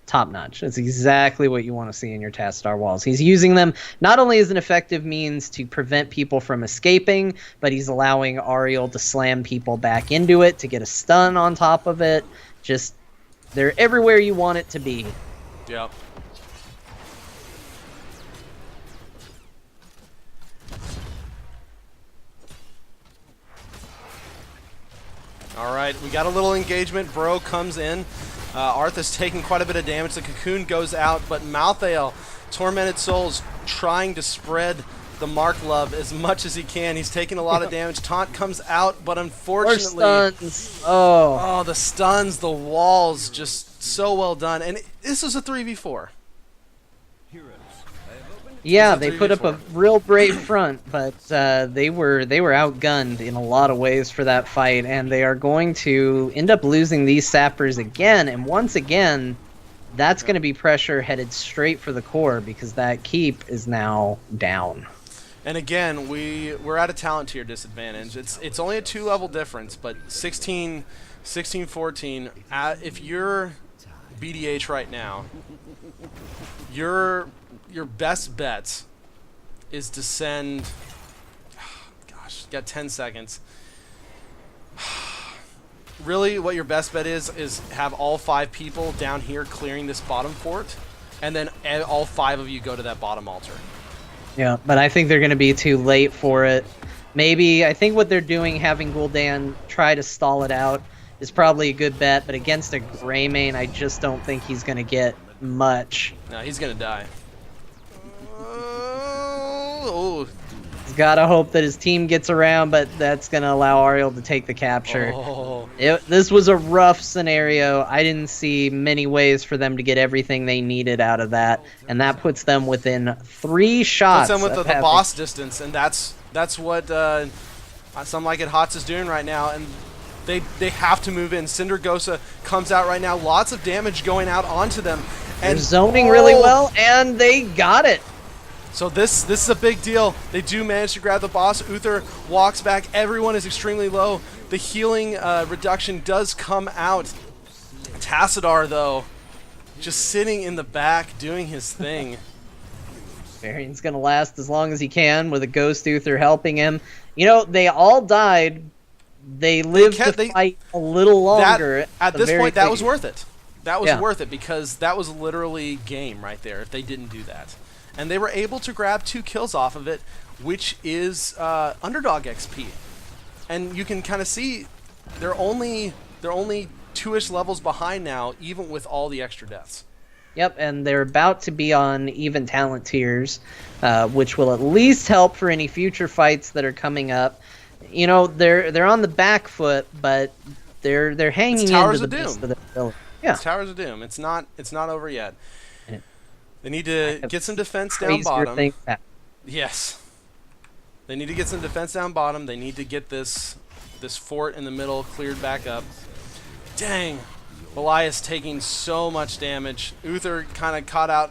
top-notch. It's exactly what you want to see in your Tassadar walls. He's using them not only as an effective means to prevent people from escaping, but he's allowing Ariel to slam people back into it, to get a stun on top of it. Just, they're everywhere you want it to be. Yep. All right, we got a little engagement. Bro comes in. Arthas taking quite a bit of damage. The cocoon goes out, but Malthael, Tormented Souls, trying to spread the Mark Love as much as he can. He's taking a lot of damage. Taunt comes out, but unfortunately... More stuns. Oh, the stuns, the walls, just so well done. And this was a 3v4. yeah, It's a they put up a 3v4. real brave front, but they were outgunned in a lot of ways for that fight, and they are going to end up losing these sappers again. And once again, that's going to be pressure headed straight for the core, because that keep is now down. And again, we're at a talent tier disadvantage. It's only a 2-level difference, but 16, 14. If you're BDH right now, your best bet is to send. Gosh, you got 10 seconds. Really, what your best bet is have all 5 people down here clearing this bottom fort, and then all 5 of you go to that bottom altar. Yeah, but I think they're going to be too late for it. Maybe, I think what they're doing, having Gul'dan try to stall it out, is probably a good bet, but against a Greymane, I just don't think he's going to get much. No, he's gonna die. Oh, He's got to hope that his team gets around, but that's going to allow Ariel to take the capture. oh. This was a rough scenario. I didn't see many ways for them to get everything they needed out of that, and that puts them within 3 shots. Puts them with of the having- boss distance, and that's what Some Like It Hot's is doing right now, and they have to move in. Cinder Gosa comes out right now. Lots of damage going out onto them. They're And zoning really well, and they got it. So this is a big deal. They do manage to grab the boss. Uther walks back. Everyone is extremely low. The healing reduction does come out. Tassadar, though, just sitting in the back doing his thing. Varian's going to last as long as he can with a Ghost Uther helping him. You know, they all died. They lived to fight a little longer. At this point, that was worth it. That was Yeah. worth it because that was literally game right there if they didn't do that. And they were able to grab 2 kills off of it, which is underdog XP. And you can kind of see they're only 2-ish levels behind now, even with all the extra deaths. Yep, and they're about to be on even talent tiers, which will at least help for any future fights that are coming up. You know, they're on the back foot, but they're hanging into Towers the of best Doom. of their ability. Yeah, It's Towers of Doom. It's not over yet. And They need to get some defense down crazier bottom. things happen. Yes. They need to get some defense down bottom. They need to get this fort in the middle cleared back up. Dang. Elias taking so much damage. Uther kind of caught out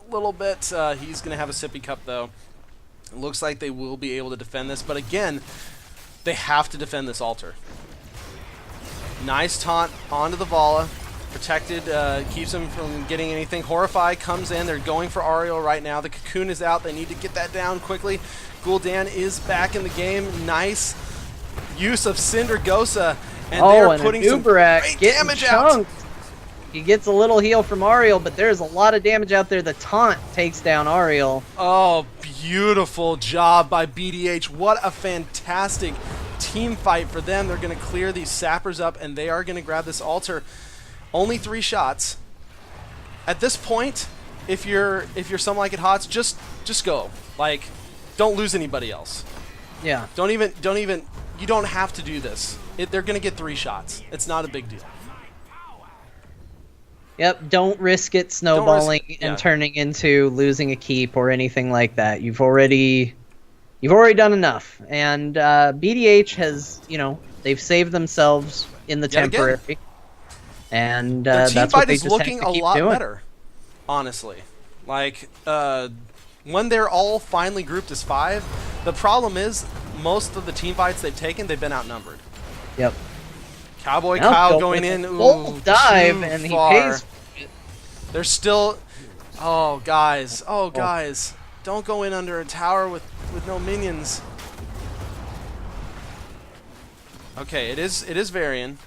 a little bit. He's going to have a sippy cup, though. It looks like they will be able to defend this. But again, they have to defend this altar. Nice taunt onto the Vala. Protected, keeps him from getting anything. Horrify comes in. They're going for Ariel right now. The cocoon is out. They need to get that down quickly. Gul'dan is back in the game. Nice use of Cinder Gosa. And they're putting some great damage out. He gets a little heal from Ariel, but there's a lot of damage out there. The taunt takes down Ariel. Oh, beautiful job by BDH. What a fantastic team fight for them. They're going to clear these sappers up, and they are going to grab this altar. Only 3 shots. At this point, if you're Some Like It Hots, just go. Like, don't lose anybody else. Yeah. Don't even. You don't have to do this. They're gonna get 3 shots. It's not a big deal. Yep. Don't risk it snowballing yeah. and turning into losing a keep or anything like that. You've already done enough. And BDH has, they've saved themselves in the Yet again. temporary. And Their team that's what fight they is just looking have to a keep lot doing. better, honestly. Like, when they're all finally grouped as 5, the problem is most of the team fights they've taken, they've been outnumbered. Yep. Cowboy Now Kyle go going with in, a full ooh, dive, too and he far. pays. They're still, oh guys, don't go in under a tower with no minions. Okay, it is Varian.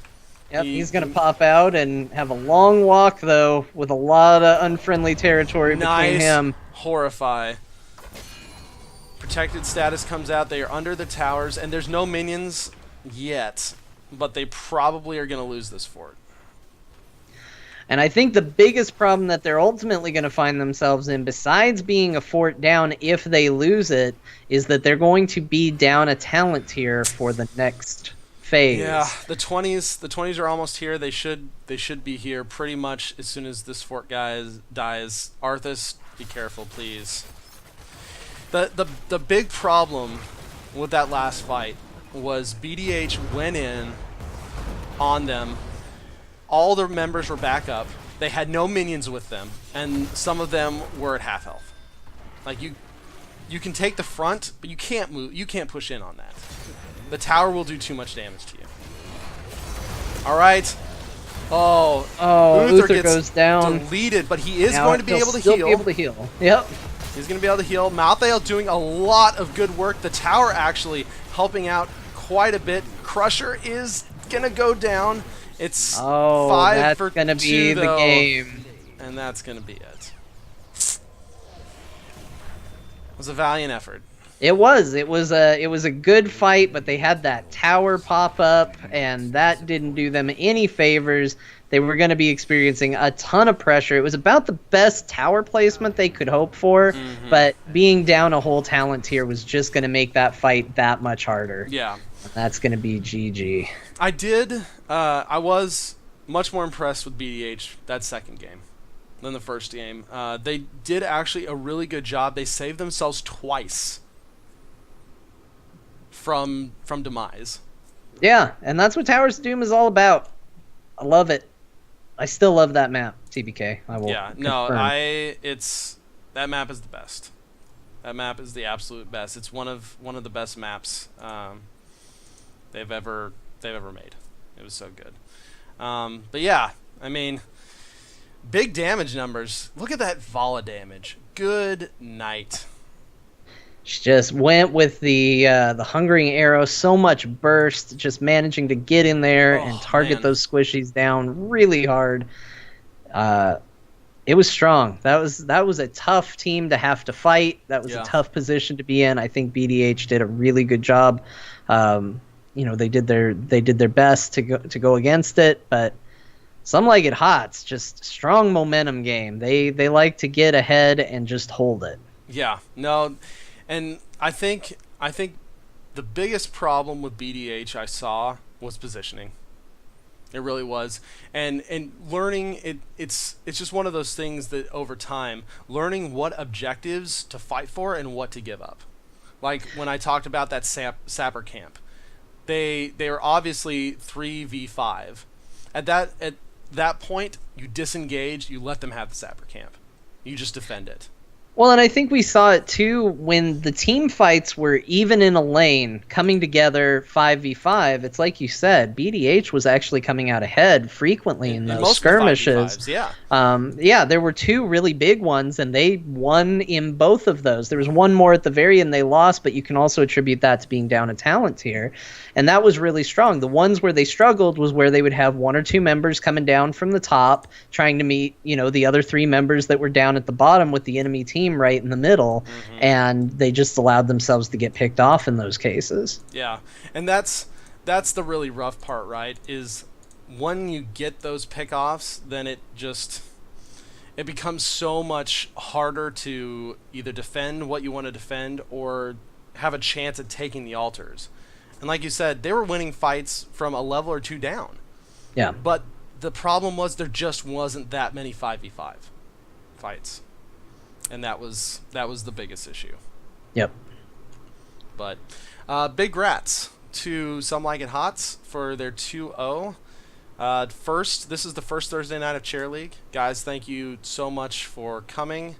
Yep, he's going to pop out and have a long walk, though, with a lot of unfriendly territory between him. Horrify. Protected status comes out. They are under the towers, and there's no minions yet, but they probably are going to lose this fort. And I think the biggest problem that they're ultimately going to find themselves in, besides being a fort down if they lose it, is that they're going to be down a talent tier for the next phase. Yeah, the 20s are almost here. They should be here pretty much as soon as this fort guy dies. Arthas, be careful, please. The big problem with that last fight was BDH went in on them. All their members were back up. They had no minions with them, and some of them were at half health. Like you can take the front, but you can't move. You can't push in on that. The tower will do too much damage to you. All right. Oh, Uther goes down. Deleted, but he is Now going to be he'll able to still heal. be able to heal. Yep. He's going to be able to heal. Malthael doing a lot of good work. The tower actually helping out quite a bit. Crusher is going to go down. It's 5 that's for gonna 2, be the though, game. and that's going to be it. It was a valiant effort. It was. It was a good fight, but they had that tower pop up, and that didn't do them any favors. They were going to be experiencing a ton of pressure. It was about the best tower placement they could hope for, but being down a whole talent tier was just going to make that fight that much harder. Yeah. That's going to be GG. I was much more impressed with BDH that second game than the first game. They did actually a really good job. They saved themselves twice from demise. Yeah, and that's what Towers of Doom is all about. I love it. I still love that map, TBK. I will. Yeah, no, confirm. that map is the best. That map is the absolute best. It's one of the best maps they've ever made. It was so good. But yeah, I mean, big damage numbers. Look at that Vala damage. Good night. She just went with the hungering arrow, so much burst, just managing to get in there and target man. those squishies down really hard. It was strong. That was a tough team to have to fight. That was a tough position to be in. I think BDH did a really good job. They did their best to go against it, but Some Like It Hot's just strong momentum game. They like to get ahead and just hold it. Yeah, no, and I think the biggest problem with BDH I saw was positioning. It really was, and learning it's just one of those things that over time, learning what objectives to fight for and what to give up. Like when I talked about that sapper camp, they were obviously 3v5. At that point, you disengage, you let them have the sapper camp, you just defend it. Well, and I think we saw it too when the team fights were even in a lane, coming together 5v5. It's like you said, BDH was actually coming out ahead frequently in those skirmishes. Yeah, there were two really big ones, and they won in both of those. There was one more at the very end they lost, but you can also attribute that to being down a talent tier. And that was really strong. The ones where they struggled was where they would have one or two members coming down from the top, trying to meet, the other three members that were down at the bottom with the enemy team right in the middle, and they just allowed themselves to get picked off in those cases. Yeah, and that's the really rough part, right? Is when you get those pickoffs, then it becomes so much harder to either defend what you want to defend or have a chance at taking the altars. And like you said, they were winning fights from a level or two down. Yeah. But the problem was there just wasn't that many 5v5 fights. And that was the biggest issue. Yep. But big grats to Some Like It Hots for their 2-0. This is the first Thursday night of Chair League. Guys, thank you so much for coming.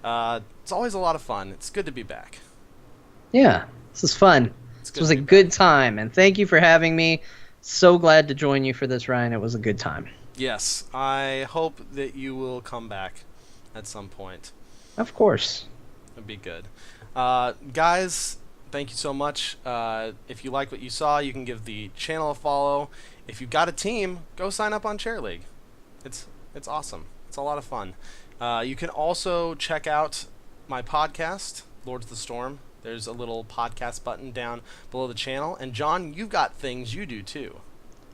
It's always a lot of fun. It's good to be back. Yeah, this is fun. This was a good time, and thank you for having me. So glad to join you for this, Ryan. It was a good time. Yes, I hope that you will come back at some point. Of course. That'd be good. Guys, thank you so much. If you like what you saw, you can give the channel a follow. If you've got a team, go sign up on Chair League. It's awesome. It's a lot of fun. You can also check out my podcast, Lords of the Storm. There's a little podcast button down below the channel. And John, you've got things you do too.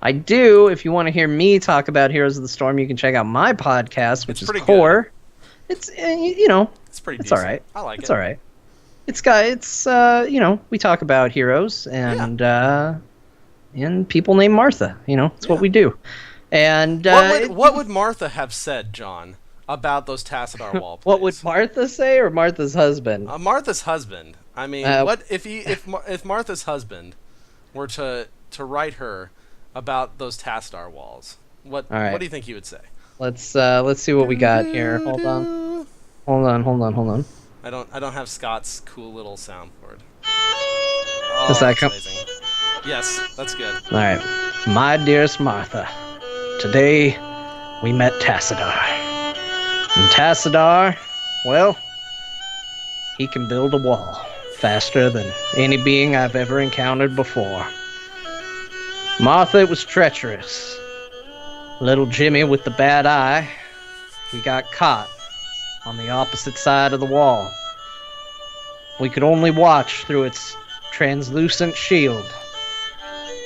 I do. If you want to hear me talk about Heroes of the Storm, you can check out my podcast, which is Core. Good. It's it's pretty. It's decent. all right. I like it. It's all right. We talk about heroes and people named Martha. It's what we do. And what would Martha have said, John, about those Tassadar wall plays? What would Martha say, or Martha's husband? Martha's husband. I mean, what if Martha's husband were to write her about those Tassadar walls? What do you think he would say? Let's see what we got here. Hold on. I don't have Scott's cool little soundboard. Does that come? Amazing. Yes, that's good. All right. My dearest Martha, today we met Tassadar. And Tassadar, well, he can build a wall faster than any being I've ever encountered before. Martha, it was treacherous. Little Jimmy with the bad eye, he got caught on the opposite side of the wall. we could only watch through its translucent shield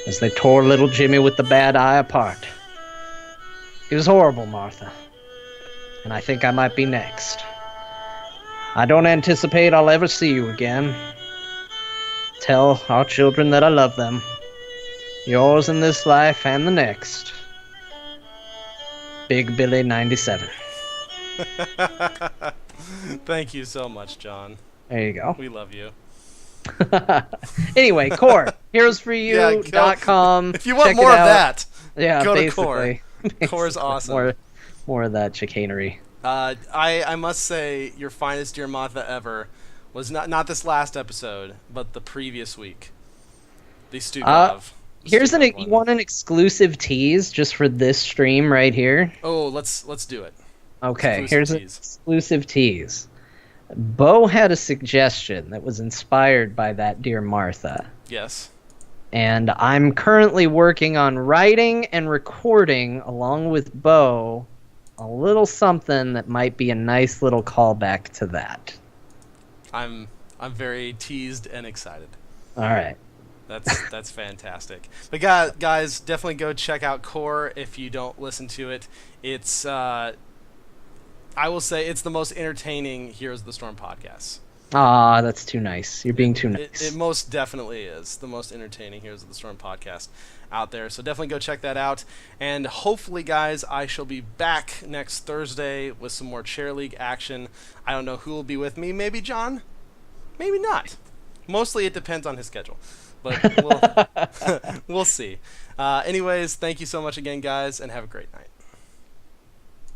as they tore little Jimmy with the bad eye apart. It was horrible, Martha. And I think I might be next. I don't anticipate I'll ever see you again. Tell our children that I love them. Yours in this life and the next. Big Billy 97. Thank you so much, John. There you go. We love you. Anyway, Core, heroesforyou.com. If you want Check more it of out. that, Yeah, go to basically. Core. Core's awesome. More of that chicanery. I must say, your finest Dear Martha ever was not this last episode, but the previous week. The Stukov. You want an exclusive tease just for this stream right here? Oh, let's do it. Okay, Exclusive here's an tease. exclusive tease. Bo had a suggestion that was inspired by that Dear Martha. Yes. And I'm currently working on writing and recording, along with Bo, a little something that might be a nice little callback to that. I'm very teased and excited. All right. That's fantastic. But guys, definitely go check out Core if you don't listen to it. It's I will say it's the most entertaining Heroes of the Storm podcast. Ah, that's too nice. You're being too nice. It most definitely is the most entertaining Heroes of the Storm podcast out there. So definitely go check that out. And hopefully, guys, I shall be back next Thursday with some more Chair League action. I don't know who will be with me. Maybe John. Maybe not. Mostly it depends on his schedule. But we'll see. Anyways, thank you so much again, guys, and have a great night.